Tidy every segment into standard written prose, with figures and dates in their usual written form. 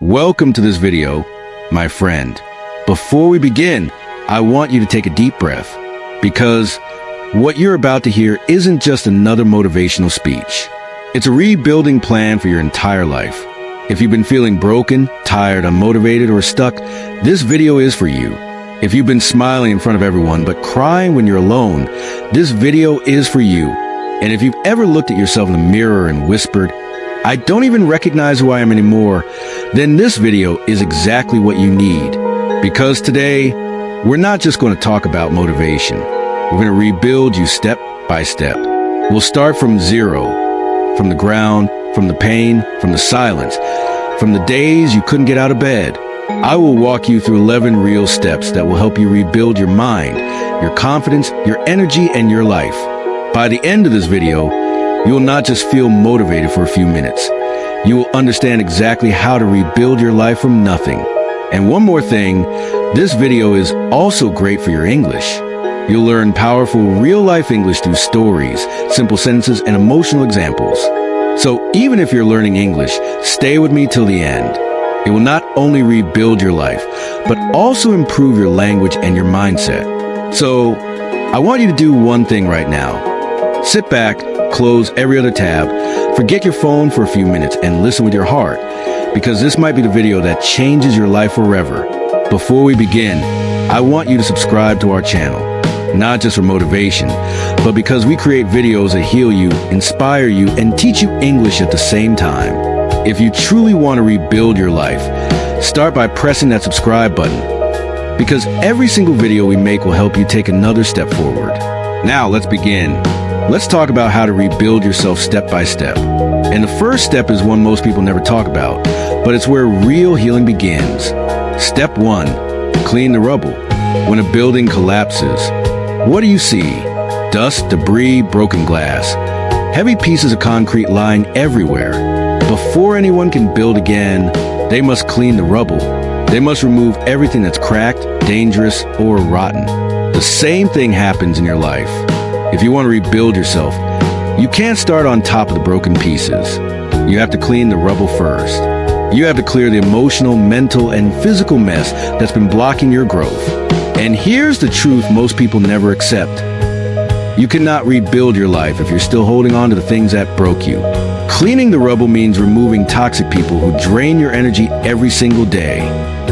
Welcome to this video, my friend. Before we begin, I want you to take a deep breath because what you're about to hear isn't just another motivational speech. It's a rebuilding plan for your entire life. If you've been feeling broken, tired, unmotivated, or stuck, this video is for you. If you've been smiling in front of everyone but crying when you're alone, this video is for you. And if you've ever looked at yourself in the mirror and whispered, "I don't even recognize who I am anymore," then this video is exactly what you need. Because today, we're not just going to talk about motivation. We're going to rebuild you step by step. We'll start from zero, from the ground, from the pain, from the silence, from the days you couldn't get out of bed. I will walk you through 11 real steps that will help you rebuild your mind, your confidence, your energy, and your life. By the end of this video, you will not just feel motivated for a few minutes. You will understand exactly how to rebuild your life from nothing. And one more thing, this video is also great for your English. You'll learn powerful real-life English through stories, simple sentences, and emotional examples. So even if you're learning English, stay with me till the end. It will not only rebuild your life, but also improve your language and your mindset. So I want you to do one thing right now. Sit back, close every other tab, forget your phone for a few minutes, and listen with your heart, because this might be the video that changes your life forever. Before we begin, I want you to subscribe to our channel, not just for motivation, but because we create videos that heal you, inspire you, and teach you English at the same time. If you truly want to rebuild your life, start by pressing that subscribe button, because every single video we make will help you take another step forward. Now let's begin. Let's talk about how to rebuild yourself step by step. And the first step is one most people never talk about, but it's where real healing begins. Step 1, clean the rubble. When a building collapses, what do you see? Dust, debris, broken glass. Heavy pieces of concrete lying everywhere. Before anyone can build again, they must clean the rubble. They must remove everything that's cracked, dangerous, or rotten. The same thing happens in your life. If you want to rebuild yourself, you can't start on top of the broken pieces. You have to clean the rubble first. You have to clear the emotional, mental, and physical mess that's been blocking your growth. And here's the truth most people never accept. You cannot rebuild your life if you're still holding on to the things that broke you. Cleaning the rubble means removing toxic people who drain your energy every single day.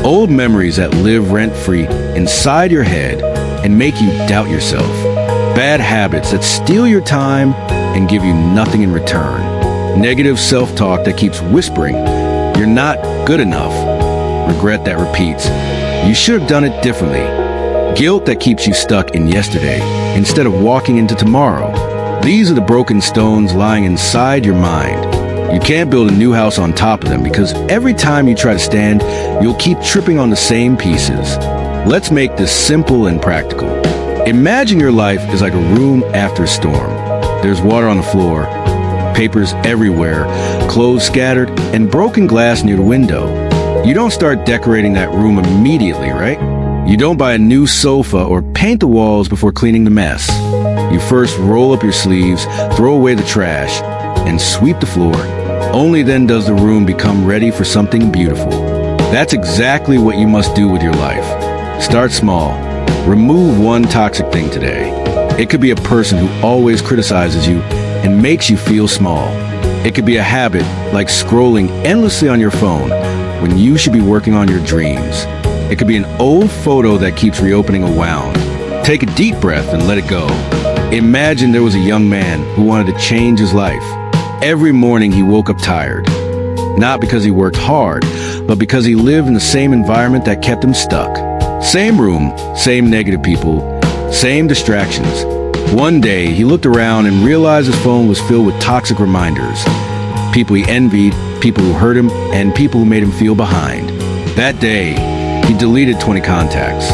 Old memories that live rent-free inside your head and make you doubt yourself. Bad habits that steal your time and give you nothing in return. Negative self-talk that keeps whispering, "You're not good enough." Regret that repeats, "You should have done it differently." Guilt that keeps you stuck in yesterday instead of walking into tomorrow. These are the broken stones lying inside your mind. You can't build a new house on top of them because every time you try to stand, you'll keep tripping on the same pieces. Let's make this simple and practical. Imagine your life is like a room after a storm. There's water on the floor, papers everywhere, clothes scattered, and broken glass near the window. You don't start decorating that room immediately, right? You don't buy a new sofa or paint the walls before cleaning the mess. You first roll up your sleeves, throw away the trash, and sweep the floor. Only then does the room become ready for something beautiful. That's exactly what you must do with your life. Start small. Remove one toxic thing today. It could be a person who always criticizes you and makes you feel small. It could be a habit like scrolling endlessly on your phone when you should be working on your dreams. It could be an old photo that keeps reopening a wound. Take a deep breath and let it go. Imagine there was a young man who wanted to change his life. Every morning he woke up tired. Not because he worked hard, but because he lived in the same environment that kept him stuck. Same room, same negative people, same distractions. One day, he looked around and realized his phone was filled with toxic reminders. People he envied, people who hurt him, and people who made him feel behind. That day, he deleted 20 contacts.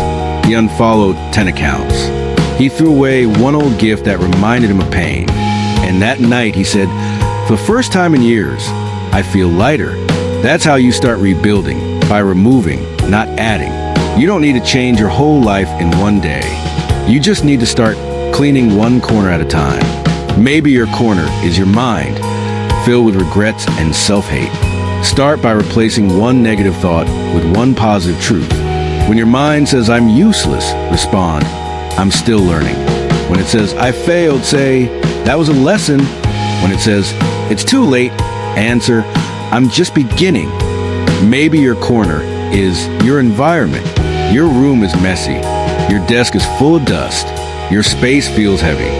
He unfollowed 10 accounts. He threw away one old gift that reminded him of pain. And that night, he said, "For the first time in years, I feel lighter." That's how you start rebuilding, by removing, not adding. You don't need to change your whole life in one day. You just need to start cleaning one corner at a time. Maybe your corner is your mind, filled with regrets and self-hate. Start by replacing one negative thought with one positive truth. When your mind says, "I'm useless," respond, "I'm still learning." When it says, "I failed," say, "That was a lesson." When it says, "It's too late," answer, "I'm just beginning." Maybe your corner is your environment. Your room is messy. Your desk is full of dust. Your space feels heavy.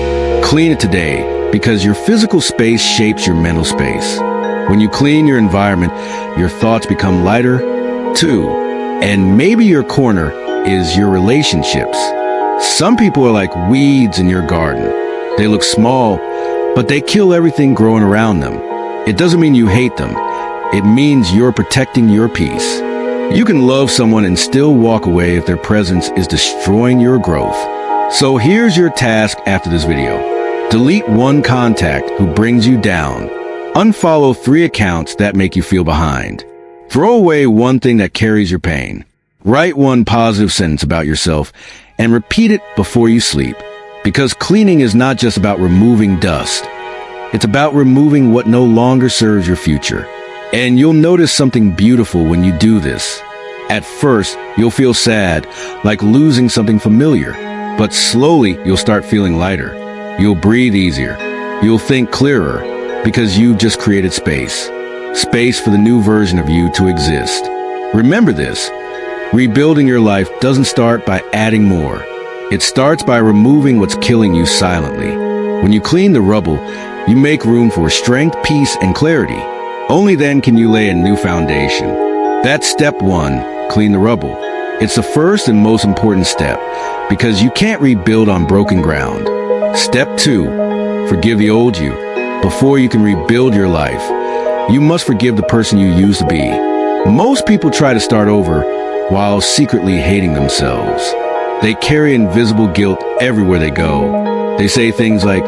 Clean it today, because your physical space shapes your mental space. When you clean your environment, your thoughts become lighter, too. And maybe your corner is your relationships. Some people are like weeds in your garden. They look small, but they kill everything growing around them. It doesn't mean you hate them. It means you're protecting your peace. You can love someone and still walk away if their presence is destroying your growth. So here's your task after this video. Delete one contact who brings you down. Unfollow 3 accounts that make you feel behind. Throw away one thing that carries your pain. Write one positive sentence about yourself and repeat it before you sleep. Because cleaning is not just about removing dust. It's about removing what no longer serves your future. And you'll notice something beautiful when you do this. At first, you'll feel sad, like losing something familiar. But slowly, you'll start feeling lighter. You'll breathe easier. You'll think clearer, because you've just created space. Space for the new version of you to exist. Remember this. Rebuilding your life doesn't start by adding more. It starts by removing what's killing you silently. When you clean the rubble, you make room for strength, peace, and clarity. Only then can you lay a new foundation. That's step 1, clean the rubble. It's the first and most important step, because you can't rebuild on broken ground. Step 2, forgive the old you. Before you can rebuild your life, you must forgive the person you used to be. Most people try to start over while secretly hating themselves. They carry invisible guilt everywhere they go. They say things like,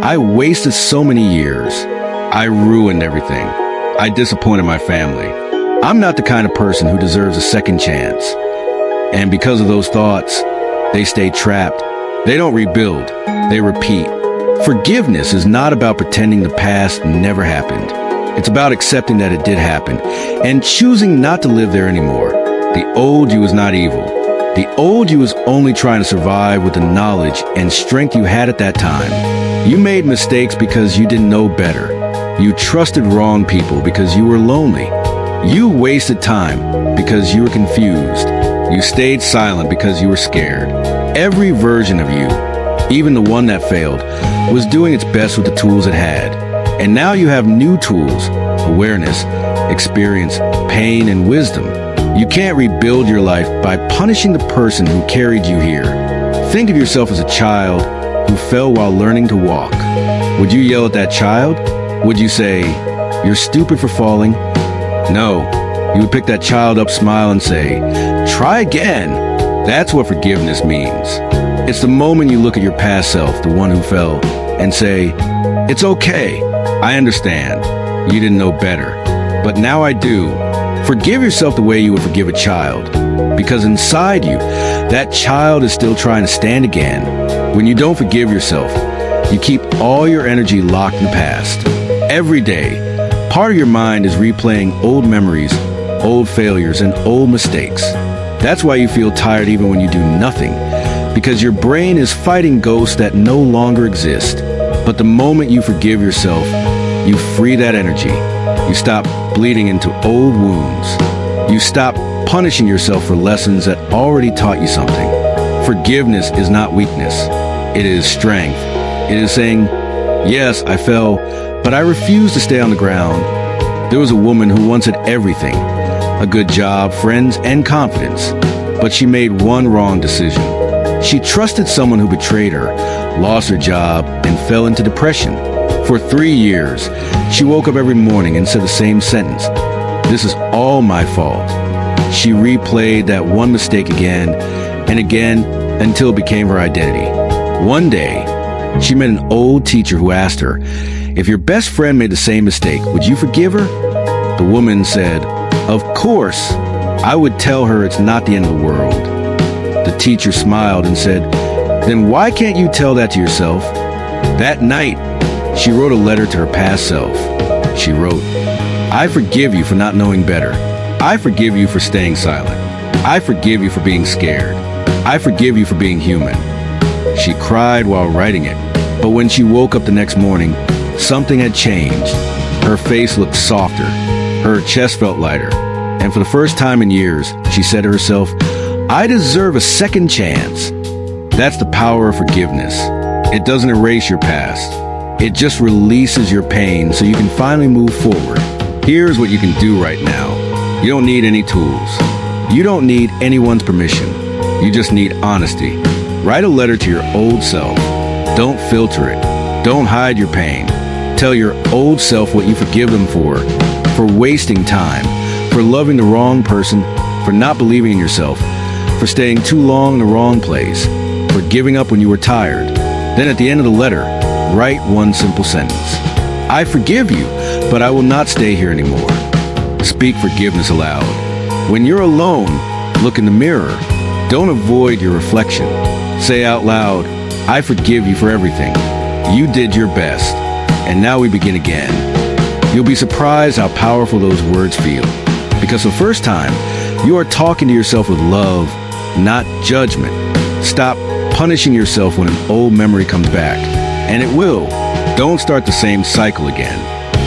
"I wasted so many years. I ruined everything. I disappointed my family. I'm not the kind of person who deserves a second chance." And because of those thoughts, they stay trapped. They don't rebuild, they repeat. Forgiveness is not about pretending the past never happened. It's about accepting that it did happen and choosing not to live there anymore. The old you is not evil. The old you is only trying to survive with the knowledge and strength you had at that time. You made mistakes because you didn't know better. You trusted wrong people because you were lonely. You wasted time because you were confused. You stayed silent because you were scared. Every version of you, even the one that failed, was doing its best with the tools it had. And now you have new tools: awareness, experience, pain, and wisdom. You can't rebuild your life by punishing the person who carried you here. Think of yourself as a child who fell while learning to walk. Would you yell at that child? Would you say, "You're stupid for falling"? No. You would pick that child up, smile, and say, "Try again." That's what forgiveness means. It's the moment you look at your past self, the one who fell, and say, "It's okay. I understand. You didn't know better. But now I do." Forgive yourself the way you would forgive a child. Because inside you, that child is still trying to stand again. When you don't forgive yourself, you keep all your energy locked in the past. Every day, part of your mind is replaying old memories, old failures, and old mistakes. That's why you feel tired even when you do nothing, because your brain is fighting ghosts that no longer exist. But the moment you forgive yourself, you free that energy. You stop bleeding into old wounds. You stop punishing yourself for lessons that already taught you something. Forgiveness is not weakness. It is strength. It is saying, "Yes, I fell, but I refuse to stay on the ground." There was a woman who once had everything: a good job, friends, and confidence. But she made one wrong decision. She trusted someone who betrayed her, lost her job, and fell into depression. For 3 years, she woke up every morning and said the same sentence: "This is all my fault." She replayed that one mistake again and again until it became her identity. One day, she met an old teacher who asked her, "If your best friend made the same mistake, would you forgive her?" The woman said, "Of course. I would tell her it's not the end of the world." The teacher smiled and said, "Then why can't you tell that to yourself?" That night, she wrote a letter to her past self. She wrote, I forgive you for not knowing better. I forgive you for staying silent. I forgive you for being scared. I forgive you for being human. She cried while writing it, but when she woke up the next morning, something had changed. Her face looked softer. Her chest felt lighter. And for the first time in years, she said to herself, I deserve a second chance. That's the power of forgiveness. It doesn't erase your past. It just releases your pain so you can finally move forward. Here's what you can do right now. You don't need any tools. You don't need anyone's permission. You just need honesty. Write a letter to your old self. Don't filter it. Don't hide your pain. Tell your old self what you forgive them for wasting time, for loving the wrong person, for not believing in yourself, for staying too long in the wrong place, for giving up when you were tired. Then at the end of the letter, write one simple sentence. I forgive you, but I will not stay here anymore. Speak forgiveness aloud. When you're alone, look in the mirror. Don't avoid your reflection. Say out loud, I forgive you for everything. You did your best. And now we begin again. You'll be surprised how powerful those words feel. Because for the first time, you are talking to yourself with love, not judgment. Stop punishing yourself when an old memory comes back. And it will. Don't start the same cycle again.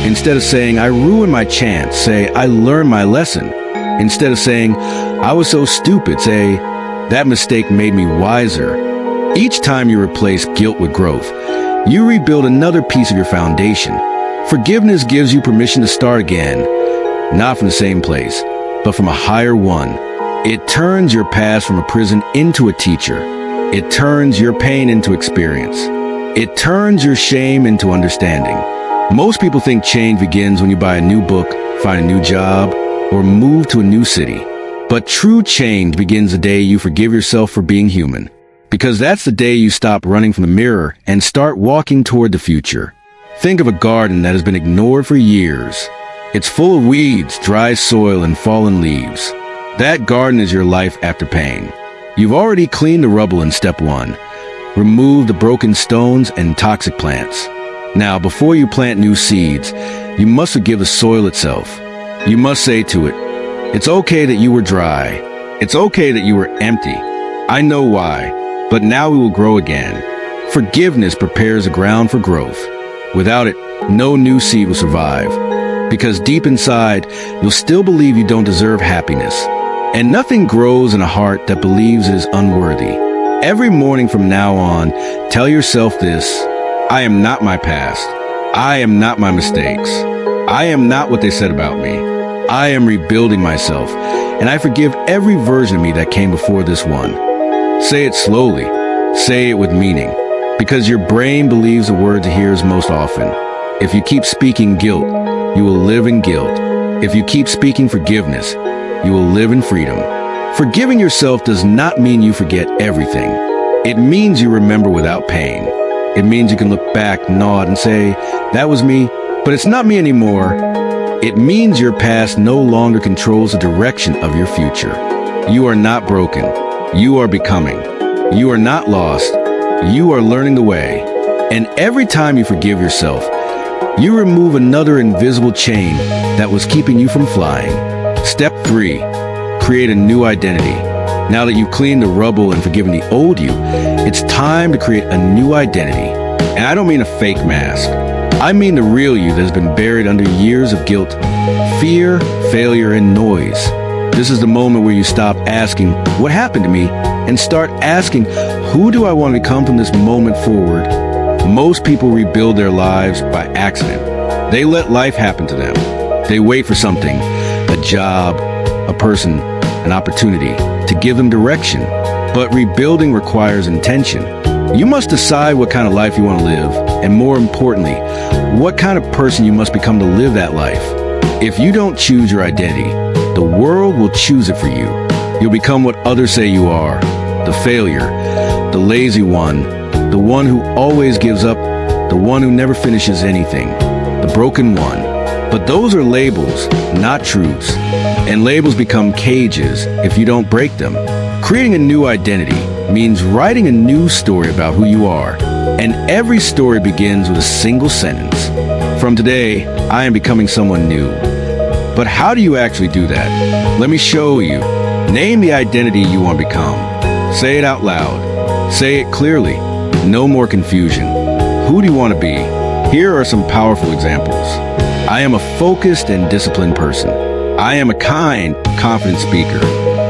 Instead of saying, I ruined my chance, say, I learned my lesson. Instead of saying, I was so stupid, say, that mistake made me wiser. Each time you replace guilt with growth, you rebuild another piece of your foundation. Forgiveness gives you permission to start again, not from the same place, but from a higher one. It turns your past from a prison into a teacher. It turns your pain into experience. It turns your shame into understanding. Most people think change begins when you buy a new book, find a new job, or move to a new city. But true change begins the day you forgive yourself for being human. Because that's the day you stop running from the mirror and start walking toward the future. Think of a garden that has been ignored for years. It's full of weeds, dry soil, and fallen leaves. That garden is your life after pain. You've already cleaned the rubble in step one. Remove the broken stones and toxic plants. Now, before you plant new seeds, you must forgive the soil itself. You must say to it, it's okay that you were dry. It's okay that you were empty. I know why. But now we will grow again. Forgiveness prepares the ground for growth. Without it, no new seed will survive. Because deep inside, you'll still believe you don't deserve happiness. And nothing grows in a heart that believes it is unworthy. Every morning from now on, tell yourself this: I am not my past. I am not my mistakes. I am not what they said about me. I am rebuilding myself, and I forgive every version of me that came before this one. Say it slowly. Say it with meaning. Because your brain believes the words it hears most often. If you keep speaking guilt, you will live in guilt. If you keep speaking forgiveness, you will live in freedom. Forgiving yourself does not mean you forget everything. It means you remember without pain. It means you can look back, nod, and say, that was me, but it's not me anymore. It means your past no longer controls the direction of your future. You are not broken. You are becoming. You are not lost. You are learning the way. And every time you forgive yourself, you remove another invisible chain that was keeping you from flying. Step 3, create a new identity. Now that you've cleaned the rubble and forgiven the old you, it's time to create a new identity. And I don't mean a fake mask. I mean the real you that has been buried under years of guilt, fear, failure, and noise. This is the moment where you stop asking, what happened to me? And start asking, who do I want to become from this moment forward? Most people rebuild their lives by accident. They let life happen to them. They wait for something, a job, a person, an opportunity, to give them direction. But rebuilding requires intention. You must decide what kind of life you want to live, and more importantly, what kind of person you must become to live that life. If you don't choose your identity, the world will choose it for you. You'll become what others say you are, the failure, the lazy one, the one who always gives up, the one who never finishes anything, the broken one. But those are labels, not truths. And labels become cages if you don't break them. Creating a new identity means writing a new story about who you are. And every story begins with a single sentence. From today, I am becoming someone new. But how do you actually do that? Let me show you. Name the identity you want to become. Say it out loud. Say it clearly. No more confusion. Who do you want to be? Here are some powerful examples. I am a focused and disciplined person. I am a kind, confident speaker.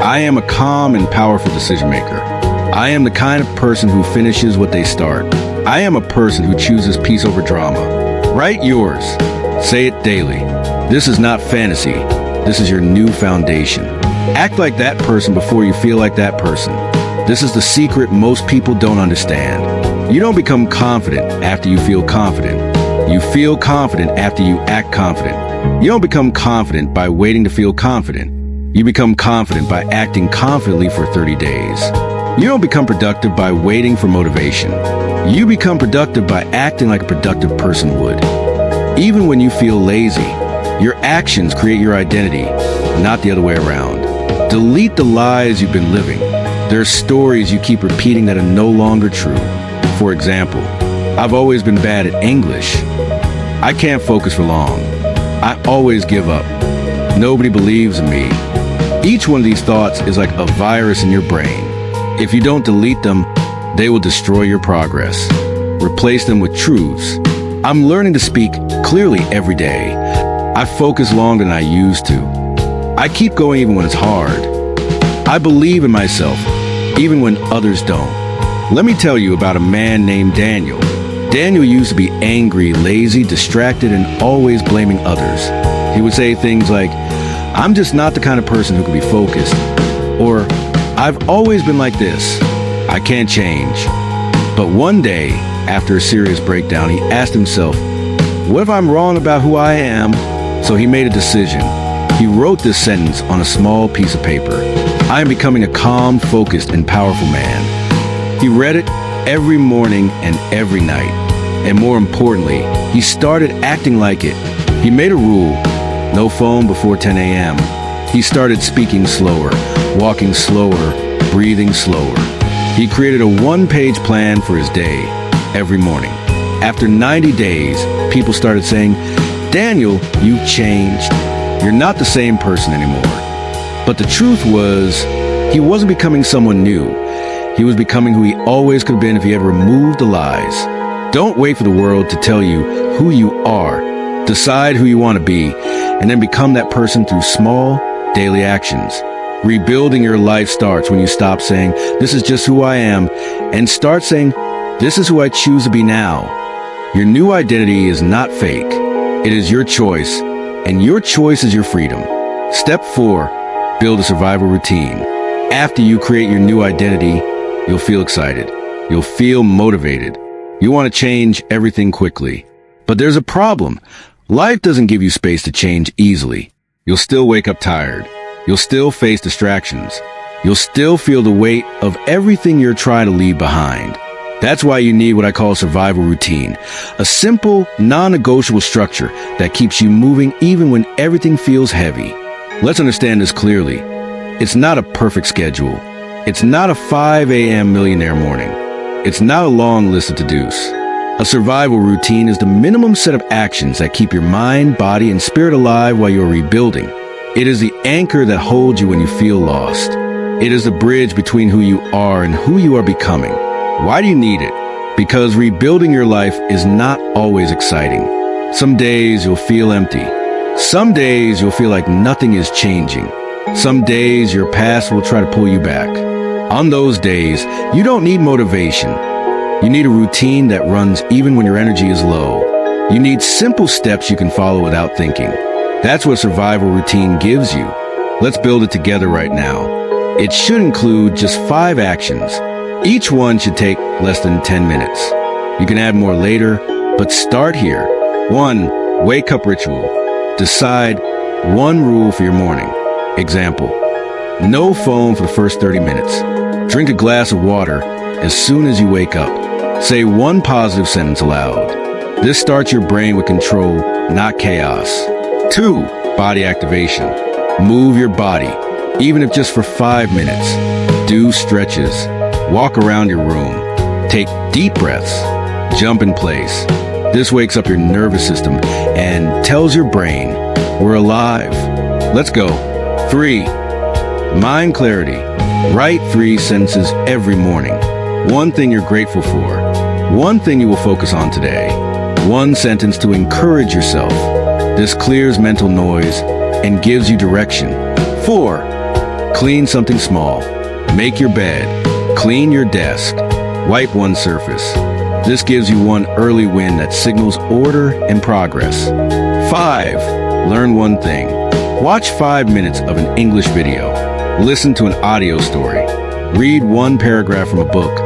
I am a calm and powerful decision maker. I am the kind of person who finishes what they start. I am a person who chooses peace over drama. Write yours. Say it daily. This is not fantasy. This is your new foundation. Act like that person before you feel like that person. This is the secret most people don't understand. You don't become confident after you feel confident. You feel confident after you act confident. You don't become confident by waiting to feel confident. You become confident by acting confidently for 30 days. You don't become productive by waiting for motivation. You become productive by acting like a productive person would. Even when you feel lazy, your actions create your identity, not the other way around. Delete the lies you've been living. There are stories you keep repeating that are no longer true. For example, I've always been bad at English. I can't focus for long. I always give up. Nobody believes in me. Each one of these thoughts is like a virus in your brain. If you don't delete them, they will destroy your progress. Replace them with truths. I'm learning to speak clearly every day. I focus longer than I used to. I keep going even when it's hard. I believe in myself, even when others don't. Let me tell you about a man named Daniel. Daniel used to be angry, lazy, distracted, and always blaming others. He would say things like, "I'm just not the kind of person who can be focused," or "I've always been like this. I can't change." But one day, after a serious breakdown, he asked himself, "What if I'm wrong about who I am?" So he made a decision. He wrote this sentence on a small piece of paper. "I am becoming a calm, focused, and powerful man." He read it every morning and every night. And more importantly, he started acting like it. He made a rule: no phone before 10 a.m. He started speaking slower, walking slower, breathing slower. He created a one-page plan for his day every morning. After 90 days, people started saying, "Daniel, you've changed. You're not the same person anymore." But the truth was, he wasn't becoming someone new. He was becoming who he always could have been if he had removed the lies. Don't wait for the world to tell you who you are. Decide who you want to be, and then become that person through small, daily actions. Rebuilding your life starts when you stop saying, "This is just who I am," and start saying, "This is who I choose to be now." Your new identity is not fake. It is your choice, and your choice is your freedom. Step 4, build a survival routine. After you create your new identity, you'll feel excited. You'll feel motivated. You want to change everything quickly. But there's a problem. Life doesn't give you space to change easily. You'll still wake up tired. You'll still face distractions. You'll still feel the weight of everything you're trying to leave behind. That's why you need what I call a survival routine. A simple, non-negotiable structure that keeps you moving even when everything feels heavy. Let's understand this clearly. It's not a perfect schedule. It's not a 5 a.m. millionaire morning. It's not a long list of to-dos. A survival routine is the minimum set of actions that keep your mind, body, and spirit alive while you're rebuilding. It is the anchor that holds you when you feel lost. It is the bridge between who you are and who you are becoming. Why do you need it? Because rebuilding your life is not always exciting. Some days you'll feel empty. Some days you'll feel like nothing is changing. Some days your past will try to pull you back. On those days, you don't need motivation. You need a routine that runs even when your energy is low. You need simple steps you can follow without thinking. That's what survival routine gives you. Let's build it together right now. It should include just 5 actions. Each one should take less than 10 minutes. You can add more later, but start here. 1. Wake up ritual. Decide one rule for your morning. Example: no phone for the first 30 minutes. Drink a glass of water as soon as you wake up. Say one positive sentence aloud. This starts your brain with control, not chaos. 2. Body activation. Move your body, even if just for 5 minutes. Do stretches. Walk around your room. Take deep breaths. Jump in place. This wakes up your nervous system and tells your brain, we're alive. Let's go. 3. Mind clarity. Write 3 sentences every morning. One thing you're grateful for. One thing you will focus on today. One sentence to encourage yourself. This clears mental noise and gives you direction. 4. Clean something small. Make your bed. Clean your desk. Wipe one surface. This gives you one early win that signals order and progress. 5. Learn one thing. Watch 5 minutes of an English video. Listen to an audio story. Read one paragraph from a book.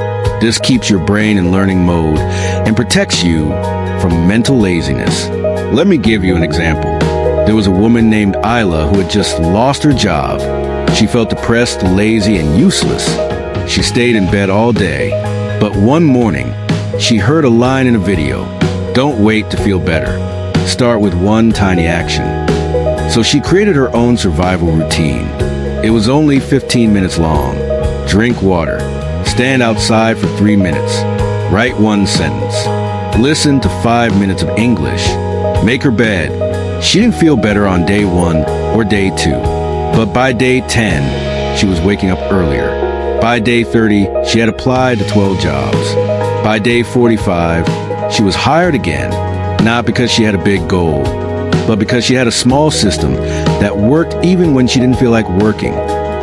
This keeps your brain in learning mode and protects you from mental laziness. Let me give you an example. There was a woman named Isla who had just lost her job. She felt depressed, lazy, and useless. She stayed in bed all day, but one morning, she heard a line in a video. Don't wait to feel better. Start with one tiny action. So she created her own survival routine. It was only 15 minutes long. Drink water. Stand outside for 3 minutes. Write one sentence. Listen to 5 minutes of English. Make her bed. She didn't feel better on day 1 or day 2. But by day 10, she was waking up earlier. By day 30, she had applied to 12 jobs. By day 45, she was hired again, not because she had a big goal, but because she had a small system that worked even when she didn't feel like working.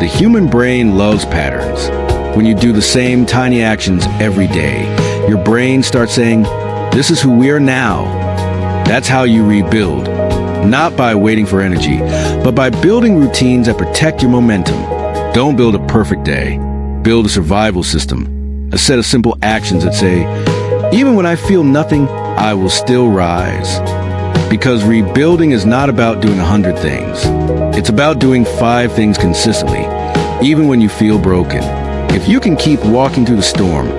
The human brain loves patterns. When you do the same tiny actions every day, your brain starts saying, "This is who we are now." That's how you rebuild. Not by waiting for energy, but by building routines that protect your momentum. Don't build a perfect day. Build a survival system. A set of simple actions that say, even when I feel nothing, I will still rise. Because rebuilding is not about doing 100 things. It's about doing 5 things consistently, even when you feel broken. If you can keep walking through the storm,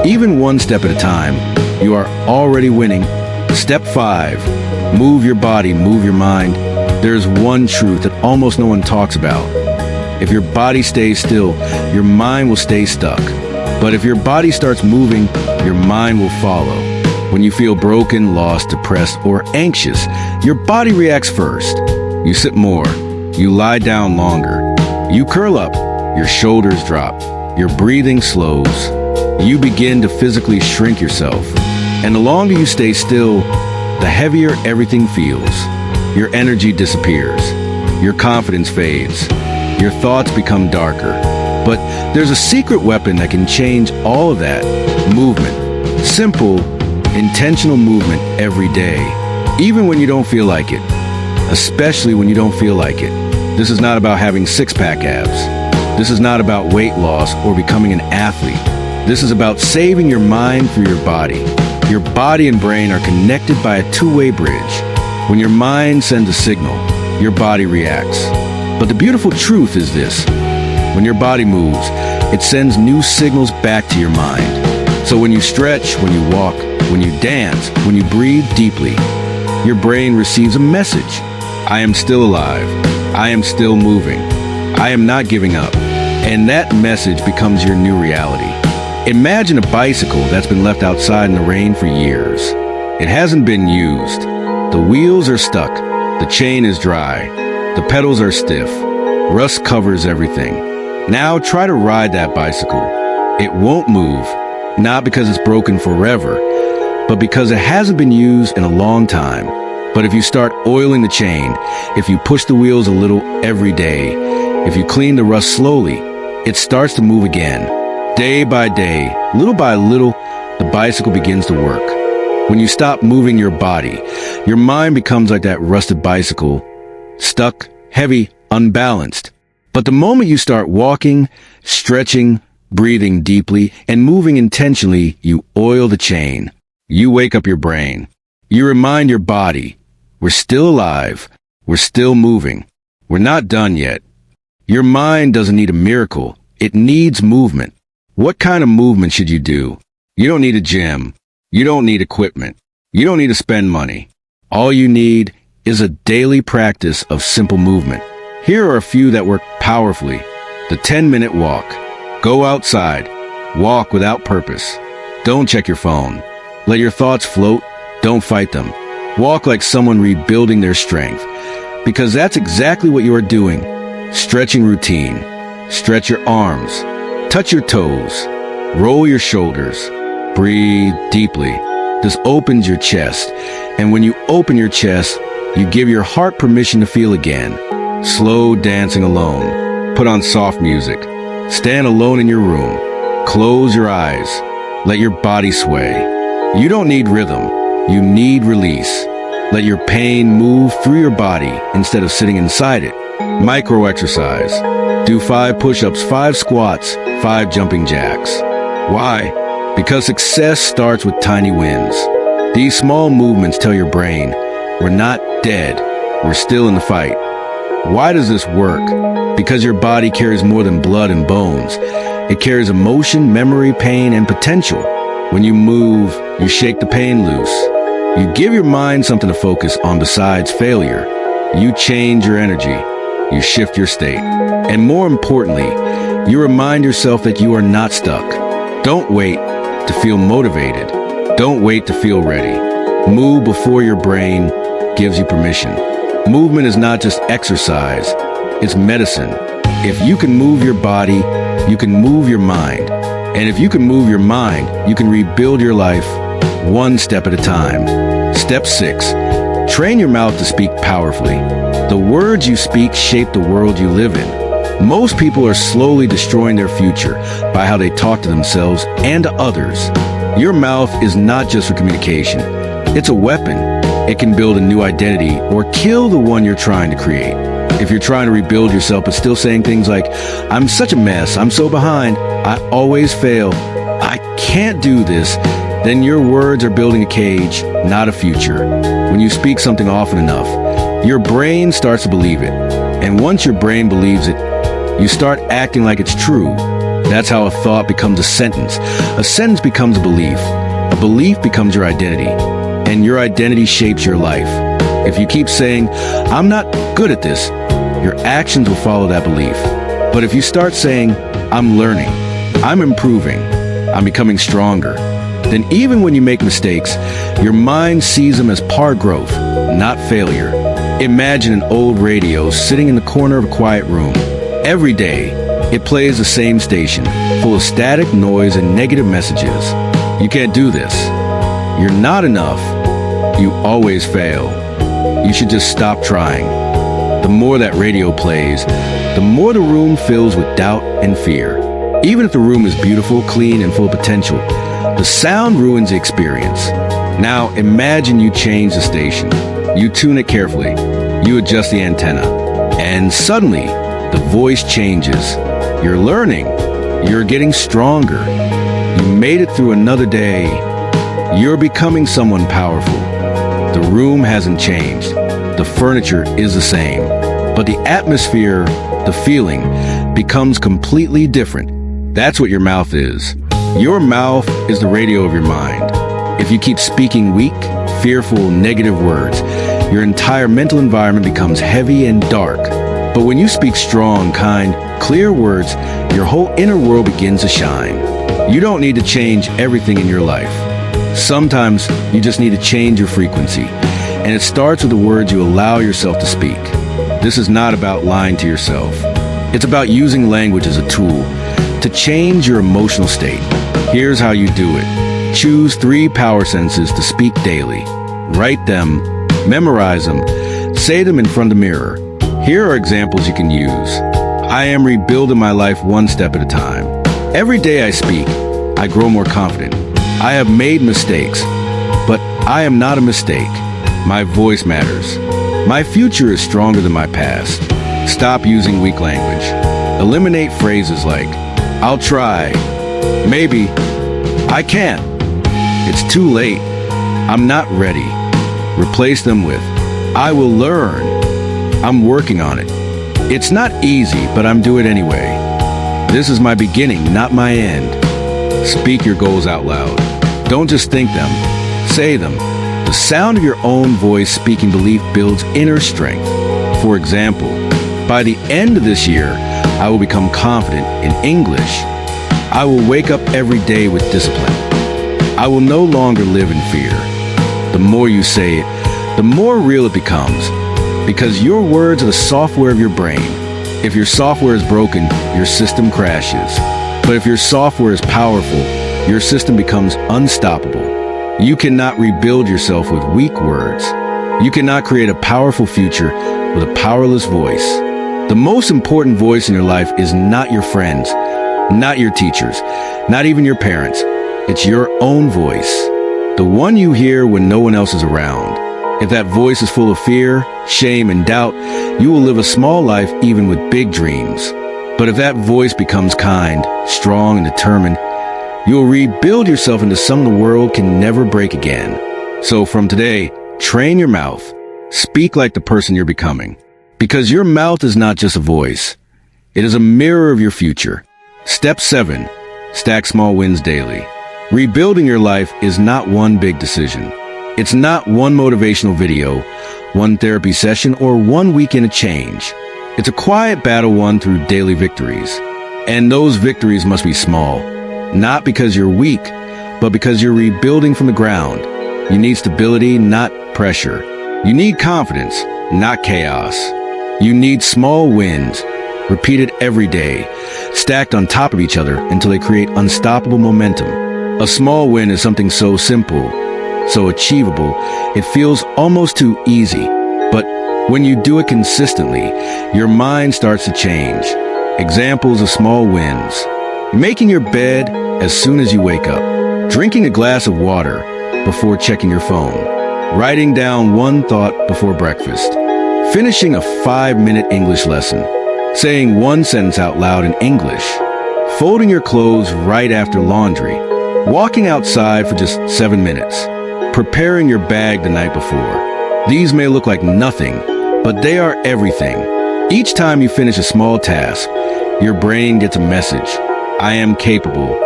even one step at a time, you are already winning. Step 5, move your body, move your mind. There's one truth that almost no one talks about. If your body stays still, your mind will stay stuck. But if your body starts moving, your mind will follow. When you feel broken, lost, depressed, or anxious, your body reacts first. You sit more. You lie down longer. You curl up. Your shoulders drop. Your breathing slows. You begin to physically shrink yourself. And the longer you stay still, the heavier everything feels. Your energy disappears. Your confidence fades. Your thoughts become darker. But there's a secret weapon that can change all of that. Movement. Simple, intentional movement every day. Even when you don't feel like it. Especially when you don't feel like it. This is not about having six-pack abs. This is not about weight loss or becoming an athlete. This is about saving your mind through your body. Your body and brain are connected by a two-way bridge. When your mind sends a signal, your body reacts. But the beautiful truth is this. When your body moves, it sends new signals back to your mind. So when you stretch, when you walk, when you dance, when you breathe deeply, your brain receives a message. I am still alive. I am still moving. I am not giving up. And that message becomes your new reality. Imagine a bicycle that's been left outside in the rain for years. It hasn't been used. The wheels are stuck. The chain is dry. The pedals are stiff. Rust covers everything. Now try to ride that bicycle. It won't move, not because it's broken forever, but because it hasn't been used in a long time. But if you start oiling the chain, if you push the wheels a little every day, if you clean the rust slowly, it starts to move again. Day by day, little by little, the bicycle begins to work. When you stop moving your body, your mind becomes like that rusted bicycle, stuck, heavy, unbalanced. But the moment you start walking, stretching, breathing deeply, and moving intentionally, you oil the chain. You wake up your brain. You remind your body, we're still alive. We're still moving. We're not done yet. Your mind doesn't need a miracle. It needs movement. What kind of movement should you do? You don't need a gym. You don't need equipment. You don't need to spend money. All you need is a daily practice of simple movement. Here are a few that work powerfully. The 10-minute walk. Go outside. Walk without purpose. Don't check your phone. Let your thoughts float. Don't fight them. Walk like someone rebuilding their strength. because that's exactly what you are doing. Stretching routine. Stretch your arms. Touch your toes. Roll your shoulders. Breathe deeply. This opens your chest. And when you open your chest, you give your heart permission to feel again. Slow dancing alone. Put on soft music. Stand alone in your room. Close your eyes. Let your body sway. You don't need rhythm. You need release. Let your pain move through your body instead of sitting inside it. Micro exercise. Do 5 push-ups, 5 squats, 5 jumping jacks. Why? Because success starts with tiny wins. These small movements tell your brain, we're not dead, we're still in the fight. Why does this work? Because your body carries more than blood and bones. It carries emotion, memory, pain, and potential. When you move, you shake the pain loose. You give your mind something to focus on besides failure. You change your energy. You shift your state. And more importantly, you remind yourself that you are not stuck. Don't wait to feel motivated. Don't wait to feel ready. Move before your brain gives you permission. Movement is not just exercise, it's medicine. If you can move your body, you can move your mind. And if you can move your mind, you can rebuild your life one step at a time. Step 6. Train your mouth to speak powerfully. The words you speak shape the world you live in. Most people are slowly destroying their future by how they talk to themselves and to others. Your mouth is not just for communication. It's a weapon. It can build a new identity or kill the one you're trying to create. If you're trying to rebuild yourself but still saying things like, I'm such a mess, I'm so behind, I always fail, I can't do this, then your words are building a cage, not a future. When you speak something often enough, your brain starts to believe it. And once your brain believes it, you start acting like it's true. That's how a thought becomes a sentence. A sentence becomes a belief. A belief becomes your identity. And your identity shapes your life. If you keep saying, I'm not good at this, your actions will follow that belief. But if you start saying, I'm learning, I'm improving, I'm becoming stronger, then even when you make mistakes, your mind sees them as part growth, not failure. Imagine an old radio sitting in the corner of a quiet room. Every day, it plays the same station, full of static, noise, and negative messages. You can't do this. You're not enough. You always fail. You should just stop trying. The more that radio plays, the more the room fills with doubt and fear. Even if the room is beautiful, clean, and full of potential, the sound ruins the experience. Now imagine you change the station. You tune it carefully. You adjust the antenna. And suddenly, the voice changes. You're learning. You're getting stronger. You made it through another day. You're becoming someone powerful. The room hasn't changed. The furniture is the same. But the atmosphere, the feeling, becomes completely different. That's what your mouth is. Your mouth is the radio of your mind. If you keep speaking weak, fearful, negative words, your entire mental environment becomes heavy and dark. But when you speak strong, kind, clear words, your whole inner world begins to shine. You don't need to change everything in your life. Sometimes you just need to change your frequency. And it starts with the words you allow yourself to speak. This is not about lying to yourself. It's about using language as a tool to change your emotional state. Here's how you do it. Choose 3 power sentences to speak daily. Write them, memorize them, say them in front of the mirror. Here are examples you can use. I am rebuilding my life one step at a time. Every day I speak, I grow more confident. I have made mistakes, but I am not a mistake. My voice matters. My future is stronger than my past. Stop using weak language. Eliminate phrases like, I'll try, maybe, I can't, it's too late, I'm not ready. Replace them with, I will learn, I'm working on it. It's not easy, but I'm doing it anyway. This is my beginning, not my end. Speak your goals out loud. Don't just think them, say them. The sound of your own voice speaking belief builds inner strength. For example, by the end of this year, I will become confident in English. I will wake up every day with discipline. I will no longer live in fear. The more you say it, the more real it becomes. Because your words are the software of your brain. If your software is broken, your system crashes. But if your software is powerful, your system becomes unstoppable. You cannot rebuild yourself with weak words. You cannot create a powerful future with a powerless voice. The most important voice in your life is not your friends, not your teachers, not even your parents. It's your own voice, the one you hear when no one else is around. If that voice is full of fear, shame, and doubt, you will live a small life even with big dreams. But if that voice becomes kind, strong, and determined, you will rebuild yourself into something the world can never break again. So from today, train your mouth. Speak like the person you're becoming. Because your mouth is not just a voice. It is a mirror of your future. Step 7. Stack small wins daily. Rebuilding your life is not one big decision. It's not one motivational video, one therapy session, or one weekend of change. It's a quiet battle won through daily victories. And those victories must be small. Not because you're weak, but because you're rebuilding from the ground. You need stability, not pressure. You need confidence, not chaos. You need small wins, repeated every day, stacked on top of each other until they create unstoppable momentum. A small win is something so simple, so achievable, it feels almost too easy. But when you do it consistently, your mind starts to change. Examples of small wins. Making your bed as soon as you wake up. Drinking a glass of water before checking your phone. Writing down one thought before breakfast. Finishing a 5-minute English lesson. Saying one sentence out loud in English. Folding your clothes right after laundry. Walking outside for just 7 minutes. Preparing your bag the night before. These may look like nothing, but they are everything. Each time you finish a small task, your brain gets a message. I am capable.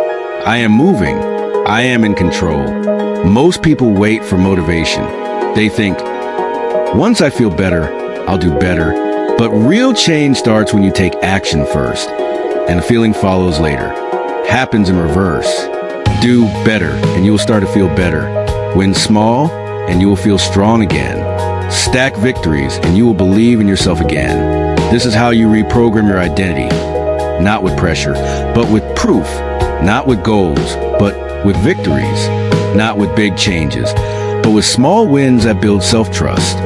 I am moving. I am in control. Most people wait for motivation. They think, once I feel better, I'll do better. But real change starts when you take action first, and the feeling follows later. Happens in reverse. Do better, and you will start to feel better. Win small, and you will feel strong again. Stack victories, and you will believe in yourself again. This is how you reprogram your identity. Not with pressure, but with proof. Not with goals, but with victories. Not with big changes, but with small wins that build self-trust.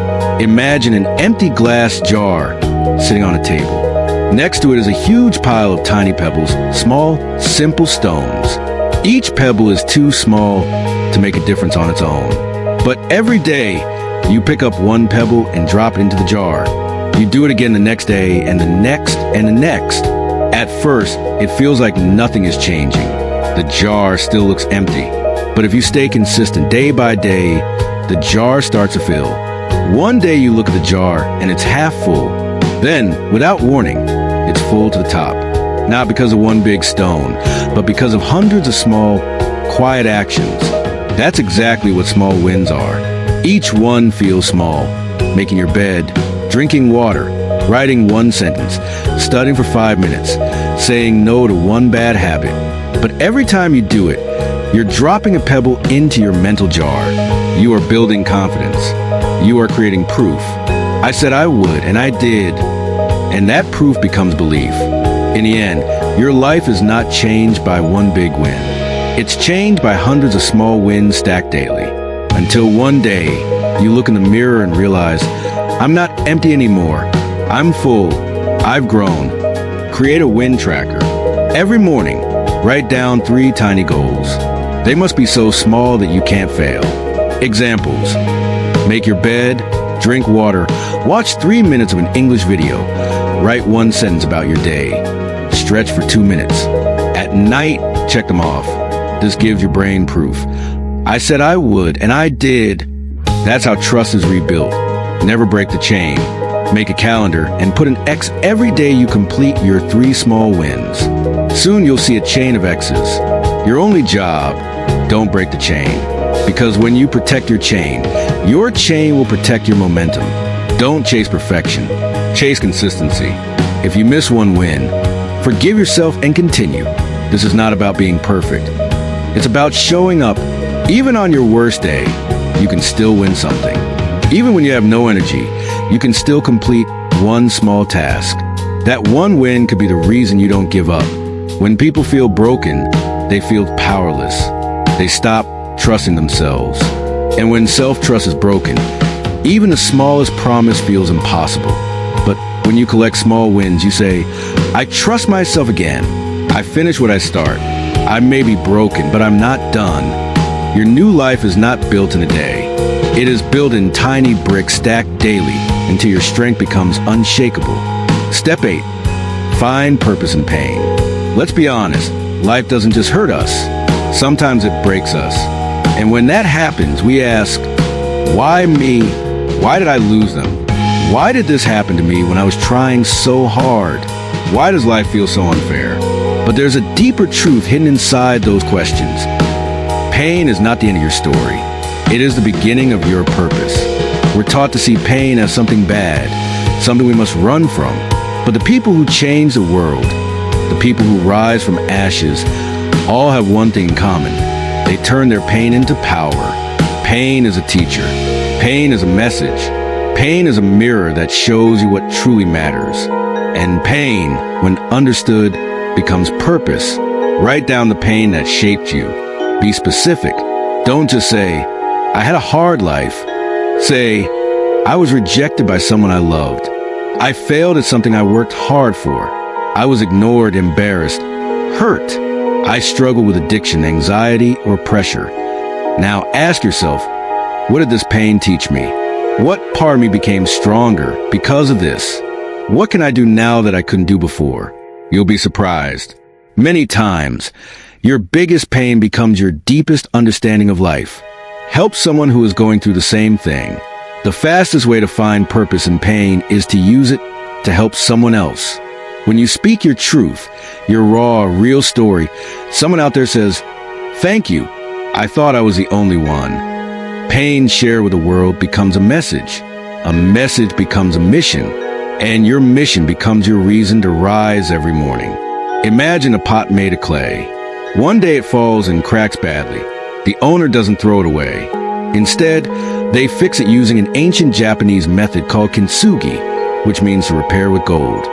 Imagine an empty glass jar sitting on a table. Next to it is a huge pile of tiny pebbles, small, simple stones. Each pebble is too small to make a difference on its own. But every day, you pick up one pebble and drop it into the jar. You do it again the next day, and the next, and the next. At first, it feels like nothing is changing. The jar still looks empty. But if you stay consistent day by day, the jar starts to fill. One day you look at the jar, and it's half full. Then, without warning, it's full to the top. Not because of one big stone, but because of hundreds of small, quiet actions. That's exactly what small wins are. Each one feels small. Making your bed, drinking water, writing one sentence, studying for 5 minutes, saying no to one bad habit. But every time you do it, you're dropping a pebble into your mental jar. You are building confidence. You are creating proof. I said I would, and I did. And that proof becomes belief. In the end, your life is not changed by one big win. It's changed by hundreds of small wins stacked daily. Until one day, you look in the mirror and realize, I'm not empty anymore. I'm full. I've grown. Create a win tracker. Every morning, write down 3 tiny goals. They must be so small that you can't fail. Examples. Make your bed, drink water, watch 3 minutes of an English video, write one sentence about your day, stretch for 2 minutes. At night, check them off. This gives your brain proof. I said I would, and I did. That's how trust is rebuilt. Never break the chain. Make a calendar and put an X every day you complete your 3 small wins. Soon you'll see a chain of X's. Your only job, don't break the chain. Because when you protect your chain will protect your momentum. Don't chase perfection. Chase consistency. If you miss one win, forgive yourself and continue. This is not about being perfect. It's about showing up. Even on your worst day, you can still win something. Even when you have no energy, you can still complete one small task. That one win could be the reason you don't give up. When people feel broken, they feel powerless. They stop trusting themselves. And when self-trust is broken, even the smallest promise feels impossible. But when you collect small wins, you say, I trust myself again. I finish what I start. I may be broken, but I'm not done. Your new life is not built in a day. It is built in tiny bricks stacked daily until your strength becomes unshakable. Step 8. Find purpose in pain. Let's be honest, life doesn't just hurt us. Sometimes it breaks us. And when that happens, we ask, why me? Why did I lose them? Why did this happen to me when I was trying so hard? Why does life feel so unfair? But there's a deeper truth hidden inside those questions. Pain is not the end of your story. It is the beginning of your purpose. We're taught to see pain as something bad, something we must run from. But the people who change the world, the people who rise from ashes, all have one thing in common. They turn their pain into power. Pain is a teacher. Pain is a message. Pain is a mirror that shows you what truly matters. And pain, when understood, becomes purpose. Write down the pain that shaped you. Be specific. Don't just say, I had a hard life. Say, I was rejected by someone I loved. I failed at something I worked hard for. I was ignored, embarrassed, hurt. I struggled with addiction, anxiety, or pressure. Now ask yourself, what did this pain teach me? What part of me became stronger because of this? What can I do now that I couldn't do before? You'll be surprised. Many times, your biggest pain becomes your deepest understanding of life. Help someone who is going through the same thing. The fastest way to find purpose in pain is to use it to help someone else. When you speak your truth, your raw, real story, someone out there says, thank you. I thought I was the only one. Pain shared with the world becomes a message. A message becomes a mission. And your mission becomes your reason to rise every morning. Imagine a pot made of clay. One day it falls and cracks badly. The owner doesn't throw it away. Instead, they fix it using an ancient Japanese method called kintsugi, which means to repair with gold.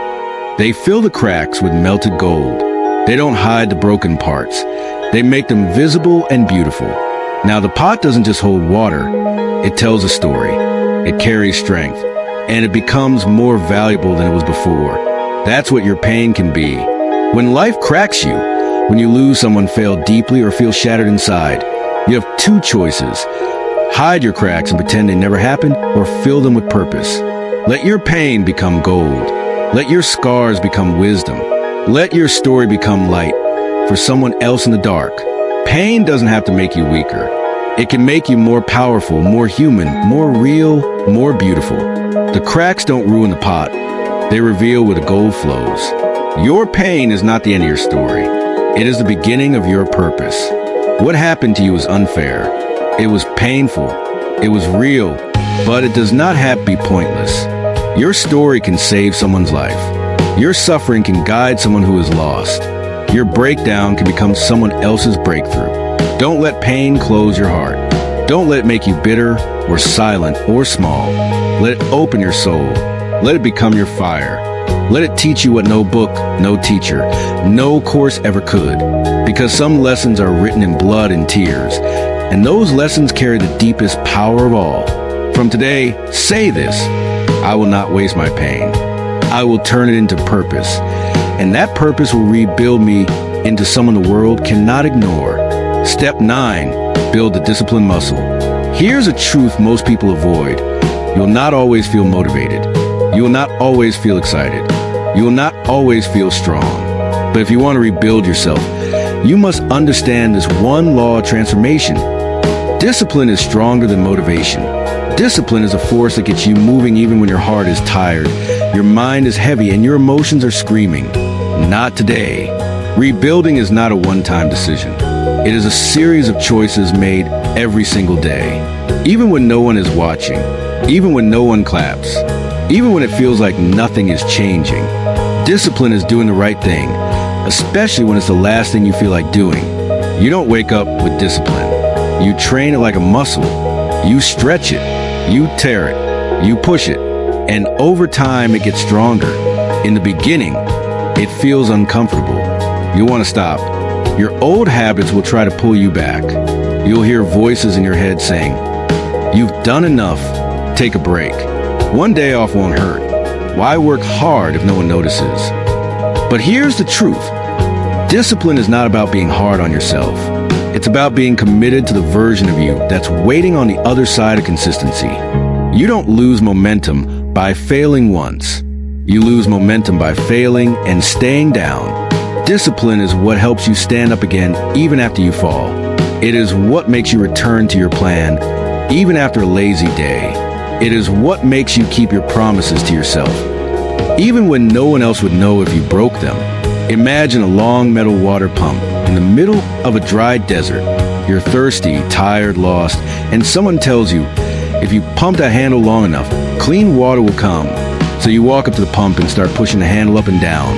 They fill the cracks with melted gold. They don't hide the broken parts. They make them visible and beautiful. Now, the pot doesn't just hold water. It tells a story. It carries strength. And it becomes more valuable than it was before. That's what your pain can be. When life cracks you, when you lose someone, fail deeply, or feel shattered inside, you have two choices. Hide your cracks and pretend they never happened, or fill them with purpose. Let your pain become gold. Let your scars become wisdom. Let your story become light for someone else in the dark. Pain doesn't have to make you weaker. It can make you more powerful, more human, more real, more beautiful. The cracks don't ruin the pot. They reveal where the gold flows. Your pain is not the end of your story. It is the beginning of your purpose. What happened to you was unfair. It was painful. It was real, but it does not have to be pointless. Your story can save someone's life. Your suffering can guide someone who is lost. Your breakdown can become someone else's breakthrough. Don't let pain close your heart. Don't let it make you bitter or silent or small. Let it open your soul. Let it become your fire. Let it teach you what no book, no teacher, no course ever could. Because some lessons are written in blood and tears, and those lessons carry the deepest power of all. From today, say this: I will not waste my pain. I will turn it into purpose. And that purpose will rebuild me into someone the world cannot ignore. Step 9, build the discipline muscle. Here's a truth most people avoid. You'll not always feel motivated. You will not always feel excited. You will not always feel strong. But if you want to rebuild yourself, you must understand this one law of transformation. Discipline is stronger than motivation. Discipline is a force that gets you moving even when your heart is tired, your mind is heavy, and your emotions are screaming. Not today. Rebuilding is not a one-time decision. It is a series of choices made every single day. Even when no one is watching, even when no one claps, even when it feels like nothing is changing. Discipline is doing the right thing, especially when it's the last thing you feel like doing. You don't wake up with discipline. You train it like a muscle. You stretch it. You tear it, you push it, and over time it gets stronger. In the beginning, it feels uncomfortable. You want to stop. Your old habits will try to pull you back. You'll hear voices in your head saying, "You've done enough, take a break. One day off won't hurt. Why work hard if no one notices?" But here's the truth. Discipline is not about being hard on yourself. It's about being committed to the version of you that's waiting on the other side of consistency. You don't lose momentum by failing once. You lose momentum by failing and staying down. Discipline is what helps you stand up again even after you fall. It is what makes you return to your plan even after a lazy day. It is what makes you keep your promises to yourself, even when no one else would know if you broke them. Imagine a long metal water pump in the middle of a dry desert. You're thirsty, tired, lost, and someone tells you, if you pump that handle long enough, clean water will come. So you walk up to the pump and start pushing the handle up and down.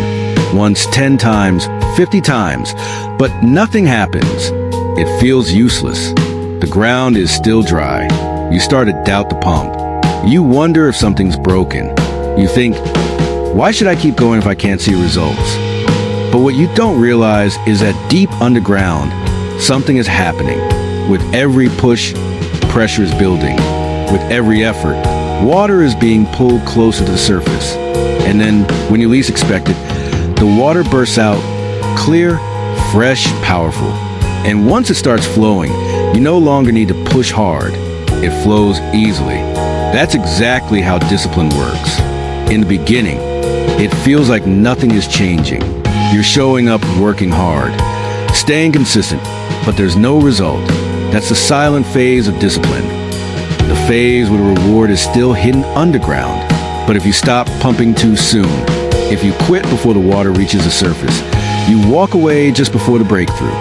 Once, 10 times, 50 times, but nothing happens. It feels useless. The ground is still dry. You start to doubt the pump. You wonder if something's broken. You think, why should I keep going if I can't see results? But what you don't realize is that deep underground, something is happening. With every push, pressure is building. With every effort, water is being pulled closer to the surface. And then, when you least expect it, the water bursts out, clear, fresh, powerful. And once it starts flowing, you no longer need to push hard. It flows easily. That's exactly how discipline works. In the beginning, it feels like nothing is changing. You're showing up, working hard, staying consistent, but there's no result. That's the silent phase of discipline. The phase where the reward is still hidden underground. But if you stop pumping too soon, if you quit before the water reaches the surface, you walk away just before the breakthrough.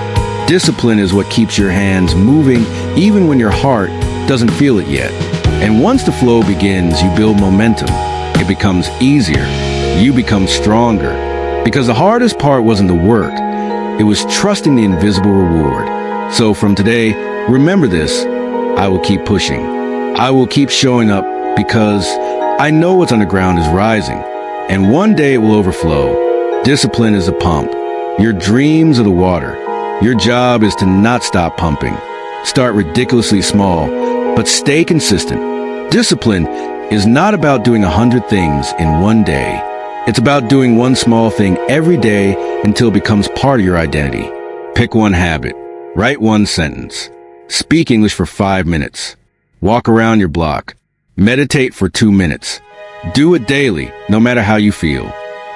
Discipline is what keeps your hands moving even when your heart doesn't feel it yet. And once the flow begins, you build momentum. It becomes easier. You become stronger. Because the hardest part wasn't the work. It was trusting the invisible reward. So from today, remember this. I will keep pushing. I will keep showing up because I know what's underground is rising. And one day it will overflow. Discipline is a pump. Your dreams are the water. Your job is to not stop pumping. Start ridiculously small, but stay consistent. Discipline is not about doing 100 things in one day. It's about doing one small thing every day until it becomes part of your identity. Pick one habit. Write one sentence. Speak English for 5 minutes. Walk around your block. Meditate for 2 minutes. Do it daily, no matter how you feel.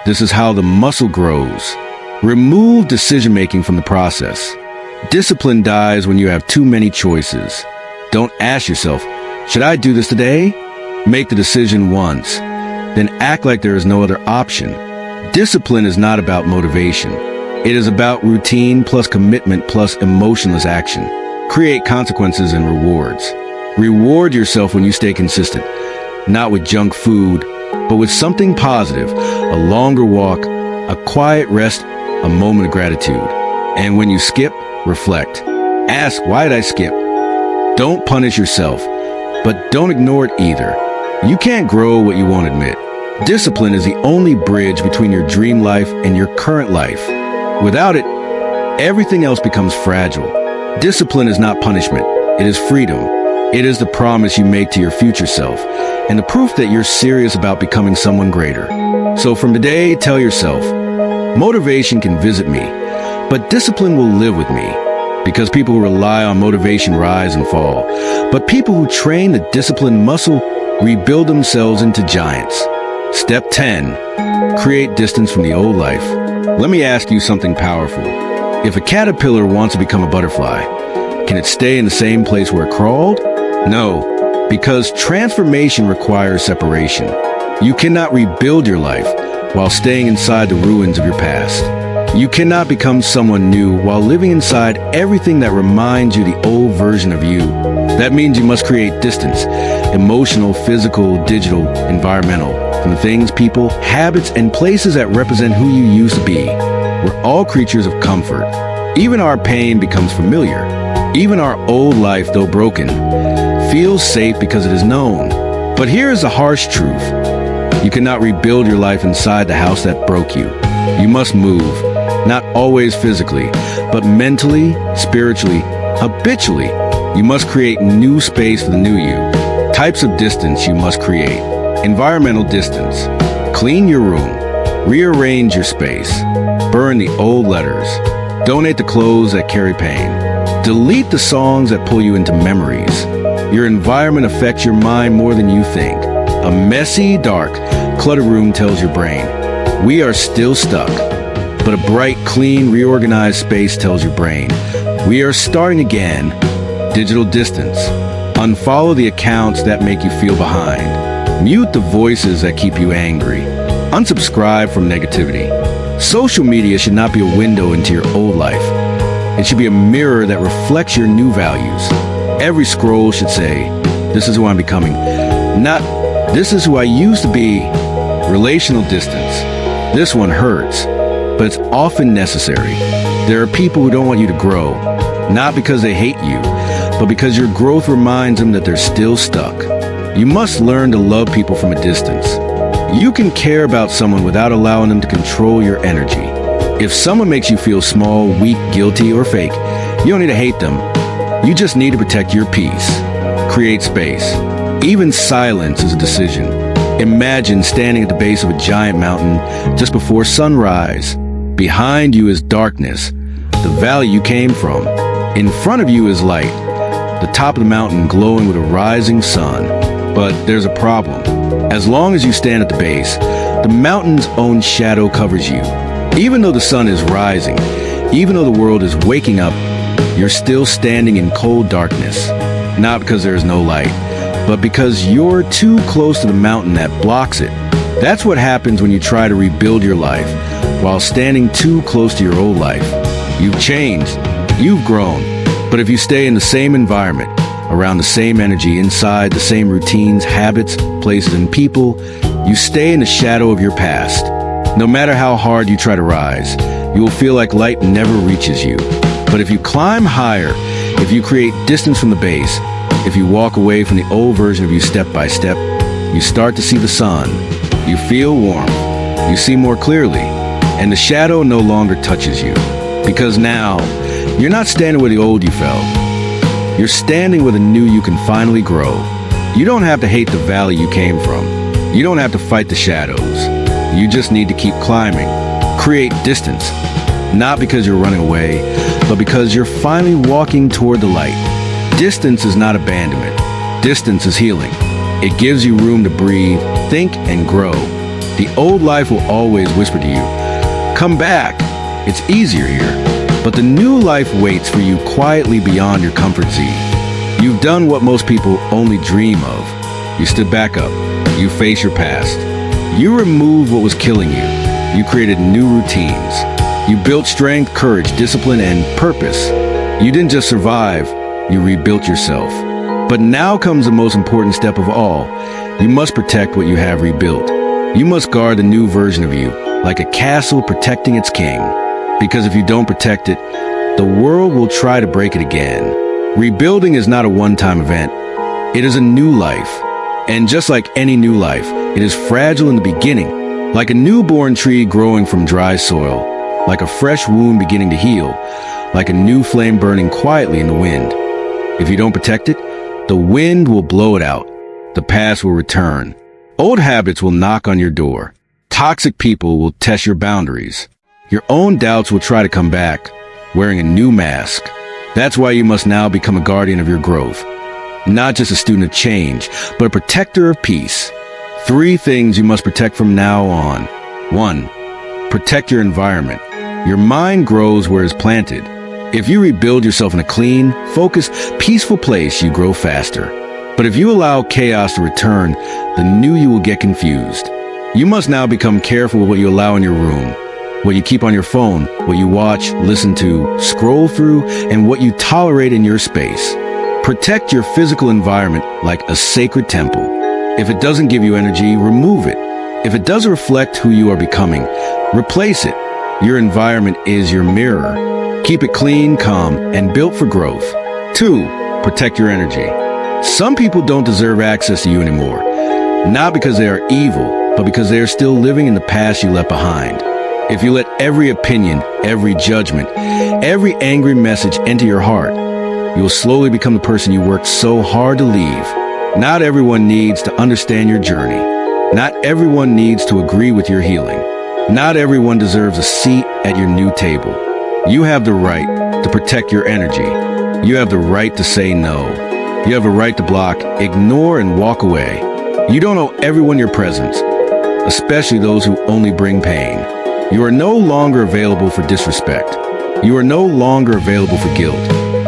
This is how the muscle grows. Remove decision-making from the process. Discipline dies when you have too many choices. Don't ask yourself, should I do this today? Make the decision once. Then act like there is no other option. Discipline is not about motivation. It is about routine plus commitment plus emotionless action. Create consequences and rewards. Reward yourself when you stay consistent, not with junk food, but with something positive, a longer walk, a quiet rest, a moment of gratitude. And when you skip, reflect. Ask, why did I skip? Don't punish yourself, but don't ignore it either. You can't grow what you won't admit. Discipline is the only bridge between your dream life and your current life. Without it, everything else becomes fragile. Discipline is not punishment. It is freedom. It is the promise you make to your future self and the proof that you're serious about becoming someone greater. So from today, tell yourself, motivation can visit me, but discipline will live with me. Because people who rely on motivation rise and fall. But people who train the discipline muscle rebuild themselves into giants. Step 10. Create distance from the old life. Let me ask you something powerful. If a caterpillar wants to become a butterfly, can it stay in the same place where it crawled? No, because transformation requires separation. You cannot rebuild your life while staying inside the ruins of your past. You cannot become someone new while living inside everything that reminds you the old version of you. That means you must create distance, emotional, physical, digital, environmental, from the things, people, habits, and places that represent who you used to be. We're all creatures of comfort. Even our pain becomes familiar. Even our old life, though broken, feels safe because it is known. But here is the harsh truth. You cannot rebuild your life inside the house that broke you. You must move, not always physically, but mentally, spiritually, habitually. You must create new space for the new you. Types of distance you must create. Environmental distance. Clean your room. Rearrange your space. Burn the old letters. Donate the clothes that carry pain. Delete the songs that pull you into memories. Your environment affects your mind more than you think. A messy, dark, cluttered room tells your brain, we are still stuck. But a bright, clean, reorganized space tells your brain, we are starting again. Digital distance. Unfollow the accounts that make you feel behind. Mute the voices that keep you angry. Unsubscribe from negativity. Social media should not be a window into your old life. It should be a mirror that reflects your new values. Every scroll should say, this is who I'm becoming. Not, this is who I used to be. Relational distance. This one hurts, but it's often necessary. There are people who don't want you to grow, not because they hate you, but because your growth reminds them that they're still stuck. You must learn to love people from a distance. You can care about someone without allowing them to control your energy. If someone makes you feel small, weak, guilty, or fake, you don't need to hate them. You just need to protect your peace. Create space. Even silence is a decision. Imagine standing at the base of a giant mountain just before sunrise. Behind you is darkness, the valley you came from. In front of you is light, the top of the mountain glowing with a rising sun. But there's a problem. As long as you stand at the base, the mountain's own shadow covers you. Even though the sun is rising, even though the world is waking up, you're still standing in cold darkness. Not because there is no light, but because you're too close to the mountain that blocks it. That's what happens when you try to rebuild your life while standing too close to your old life. You've changed, you've grown, but if you stay in the same environment, around the same energy, inside the same routines, habits, places, and people, you stay in the shadow of your past. No matter how hard you try to rise, you will feel like light never reaches you. But if you climb higher, if you create distance from the base, if you walk away from the old version of you step by step, you start to see the sun. You feel warm. You see more clearly. And the shadow no longer touches you. Because now, you're not standing where the old you felt. You're standing where the new you can finally grow. You don't have to hate the valley you came from. You don't have to fight the shadows. You just need to keep climbing. Create distance. Not because you're running away, but because you're finally walking toward the light. Distance is not abandonment. Distance is healing. It gives you room to breathe, think, and grow. The old life will always whisper to you, come back. It's easier here. But the new life waits for you quietly beyond your comfort zone. You've done what most people only dream of. You stood back up. You face your past. You removed what was killing you. You created new routines. You built strength, courage, discipline, and purpose. You didn't just survive, you rebuilt yourself. But now comes the most important step of all. You must protect what you have rebuilt. You must guard the new version of you, like a castle protecting its king. Because if you don't protect it, the world will try to break it again. Rebuilding is not a one-time event. It is a new life. And just like any new life, it is fragile in the beginning, like a newborn tree growing from dry soil, like a fresh wound beginning to heal, like a new flame burning quietly in the wind. If you don't protect it, the wind will blow it out. The past will return. Old habits will knock on your door. Toxic people will test your boundaries. Your own doubts will try to come back, wearing a new mask. That's why you must now become a guardian of your growth. Not just a student of change, but a protector of peace. 3 things you must protect from now on. 1. Protect your environment. Your mind grows where it's planted. If you rebuild yourself in a clean, focused, peaceful place, you grow faster. But if you allow chaos to return, the new you will get confused. You must now become careful with what you allow in your room, what you keep on your phone, what you watch, listen to, scroll through, and what you tolerate in your space. Protect your physical environment like a sacred temple. If it doesn't give you energy, remove it. If it doesn't reflect who you are becoming, replace it. Your environment is your mirror. Keep it clean, calm, and built for growth. 2. Protect your energy. Some people don't deserve access to you anymore, not because they are evil, but because they are still living in the past you left behind. If you let every opinion, every judgment, every angry message enter your heart, you will slowly become the person you worked so hard to leave. Not everyone needs to understand your journey. Not everyone needs to agree with your healing. Not everyone deserves a seat at your new table. You have the right to protect your energy. You have the right to say no. You have a right to block, ignore, and walk away. You don't owe everyone your presence, especially those who only bring pain. You are no longer available for disrespect. You are no longer available for guilt.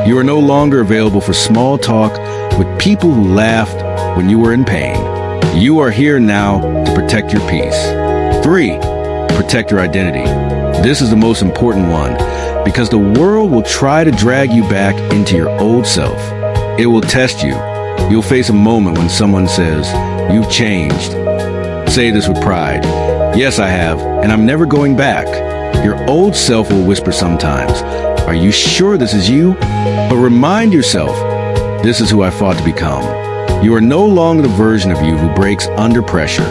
You are no longer available for small talk with people who laughed when you were in pain. You are here now to protect your peace. 3, protect your identity. This is the most important one because the world will try to drag you back into your old self. It will test you. You'll face a moment when someone says, "You've changed." Say this with pride. "Yes, I have, and I'm never going back." Your old self will whisper sometimes, "Are you sure this is you?" But remind yourself, this is who I fought to become. You are no longer the version of you who breaks under pressure.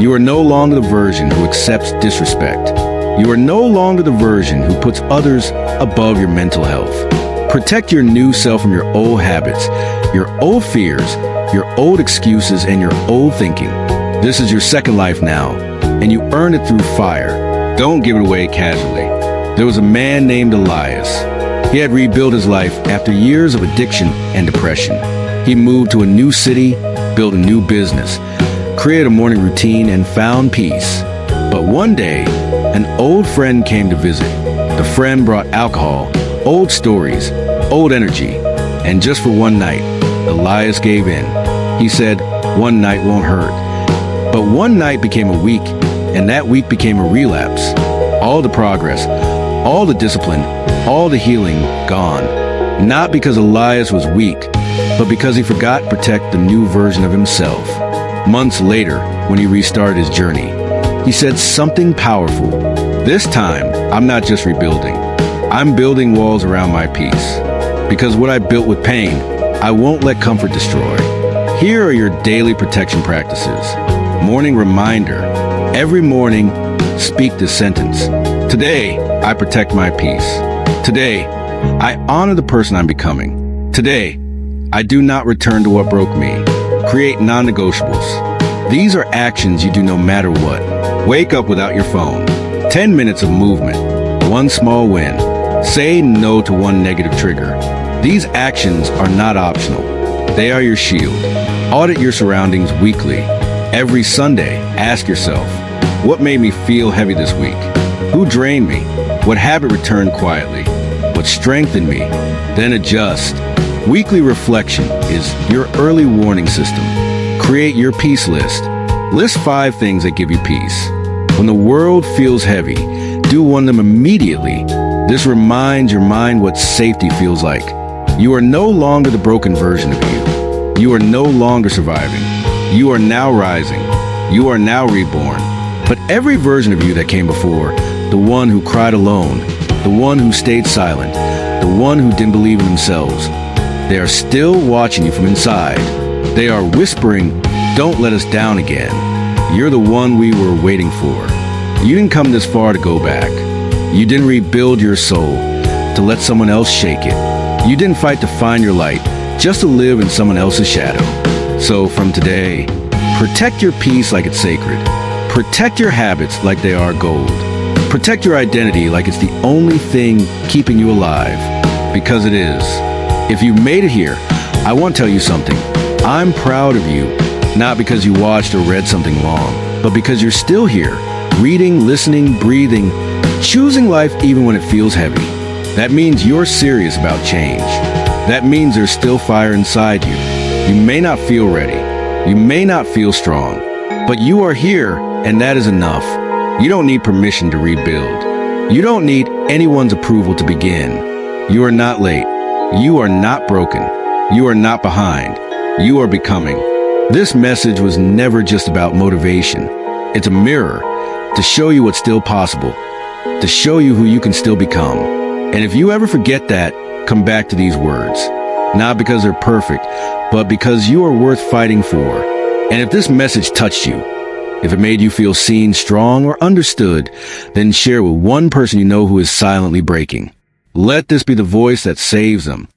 You are no longer the version who accepts disrespect. You are no longer the version who puts others above your mental health. Protect your new self from your old habits, your old fears, your old excuses, and your old thinking. This is your second life now, and you earned it through fire. Don't give it away casually. There was a man named Elias. He had rebuilt his life after years of addiction and depression. He moved to a new city, built a new business, created a morning routine, and found peace. But one day, an old friend came to visit. The friend brought alcohol, old stories, old energy, and just for one night, Elias gave in. He said, "One night won't hurt." But one night became a week, and that week became a relapse. All the progress, all the discipline, all the healing gone. Not because Elias was weak, but because he forgot to protect the new version of himself. Months later, when he restarted his journey, he said something powerful. "This time, I'm not just rebuilding. I'm building walls around my peace. Because what I built with pain, I won't let comfort destroy." Here are your daily protection practices. Morning reminder. Every morning, speak this sentence. "Today, I protect my peace. Today, I honor the person I'm becoming. Today, I do not return to what broke me." Create non-negotiables. These are actions you do no matter what. Wake up without your phone. 10 minutes of movement. One small win. Say no to one negative trigger. These actions are not optional. They are your shield. Audit your surroundings weekly. Every Sunday, ask yourself, what made me feel heavy this week? Who drained me? What habit returned quietly? What strengthened me? Then adjust. Weekly reflection is your early warning system. Create your peace list. List 5 things that give you peace. When the world feels heavy, do one of them immediately. This reminds your mind what safety feels like. You are no longer the broken version of you. You are no longer surviving. You are now rising. You are now reborn. But every version of you that came before, the one who cried alone, the one who stayed silent, the one who didn't believe in themselves, they are still watching you from inside. They are whispering, "Don't let us down again. You're the one we were waiting for." You didn't come this far to go back. You didn't rebuild your soul to let someone else shake it. You didn't fight to find your light just to live in someone else's shadow. So from today, protect your peace like it's sacred. Protect your habits like they are gold. Protect your identity like it's the only thing keeping you alive, because it is. If you made it here, I want to tell you something. I'm proud of you, not because you watched or read something long, but because you're still here, reading, listening, breathing, choosing life even when it feels heavy. That means you're serious about change. That means there's still fire inside you. You may not feel ready. You may not feel strong, but you are here, and that is enough. You don't need permission to rebuild. You don't need anyone's approval to begin. You are not late. You are not broken. You are not behind. You are becoming. This message was never just about motivation. It's a mirror to show you what's still possible, to show you who you can still become. And if you ever forget that, come back to these words. Not because they're perfect, but because you are worth fighting for. And if this message touched you, if it made you feel seen, strong, or understood, then share with one person you know who is silently breaking. Let this be the voice that saves them.